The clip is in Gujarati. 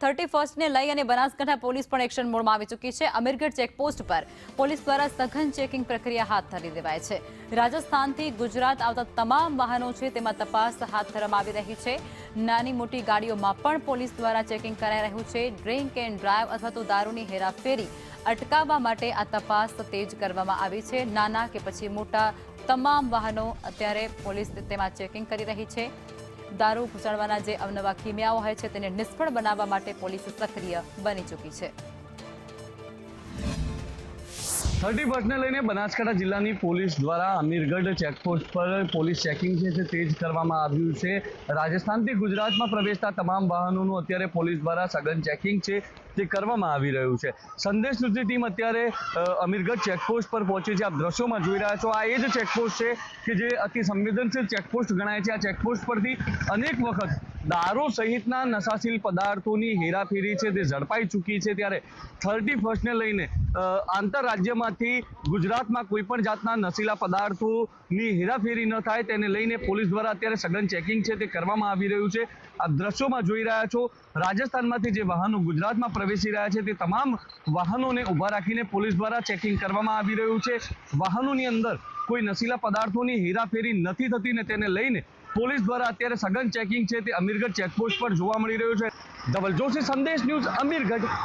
31ને લઈ અને બનાસકાંઠા પોલીસ પણ એક્શન મોડમાં આવી ચૂકી છે। અમીરગઢ ચેકપોસ્ટ પર પોલીસ દ્વારા સઘન ચેકિંગ પ્રક્રિયા હાથ ધરી દેવાય છે। રાજસ્થાનથી ગુજરાત આવતા તમામ વાહનો છે તેમાં તપાસ હાથ ધરવામાં આવી રહી છે। નાની મોટી ગાડીઓમાં પણ પોલીસ દ્વારા ચેકિંગ કરાઈ રહ્યું છે। ડ્રિંક એન્ડ ડ્રાઈવ અથવા તો દારૂની હેરાફેરી અટકાવવા માટે આ તપાસ તેજ કરવામાં આવી છે। નાના કે પછી મોટા તમામ વાહનો અત્યારે પોલીસ તેમાં ચેકિંગ કરી રહી છે। દારૂ ઘુસાડવાના જે અવનવા કિમિયાઓ હોય છે તેને નિષ્ફળ બનાવવા માટે પોલીસ સક્રિય બની ચૂકી છે। 31ને લઈને બનાસકાંઠા જિલ્લાની પોલીસ દ્વારા અમીરગઢ ચેકપોસ્ટ પર પોલીસ ચેકિંગ છે તે તેજ કરવામાં આવ્યું છે। રાજસ્થાનથી ગુજરાતમાં પ્રવેશતા તમામ વાહનોનું અત્યારે પોલીસ દ્વારા સઘન ચેકિંગ છે તે કરવામાં આવી રહ્યું છે। સંદેશ ન્યૂઝની ટીમ અત્યારે અમીરગઢ ચેકપોસ્ટ પર પહોંચી છે। આપ દ્રશ્યોમાં જોઈ રહ્યા છો, આ એ જ ચેકપોસ્ટ છે કે જે અતિ સંવેદનશીલ ચેકપોસ્ટ ગણાય છે। આ ચેકપોસ્ટ પરથી અનેક વખત દારૂ સહિતના નશાશીલ પદાર્થોની હેરાફેરી છે તે ઝડપાઈ ચૂકી છે। ત્યારે 31ને લઈને આંતરરાજ્યમાંથી ગુજરાતમાં કોઈ પણ જાતના નશીલા પદાર્થોની હેરાફેરી ન થાય તેને લઈને પોલીસ દ્વારા અત્યારે સઘન ચેકિંગ છે તે કરવામાં આવી રહ્યું છે। આ દ્રશ્યોમાં જોઈ રહ્યા છો, રાજસ્થાનમાંથી જે વાહનો ગુજરાતમાં પ્રવેશી રહ્યા છે તે તમામ વાહનોને ઊભા રાખીને પોલીસ દ્વારા ચેકિંગ કરવામાં આવી રહ્યું છે। વાહનોની અંદર કોઈ નશીલા પદાર્થોની હેરાફેરી નથી થતી ને તેને લઈને પોલીસ દ્વારા અત્યારે સઘન ચેકિંગ છે તે અમીરગઢ ચેકપોસ્ટ પર જોવા મળી રહ્યું છે। ધવલ જોશી, સંદેશ ન્યૂઝ, અમીરગઢ।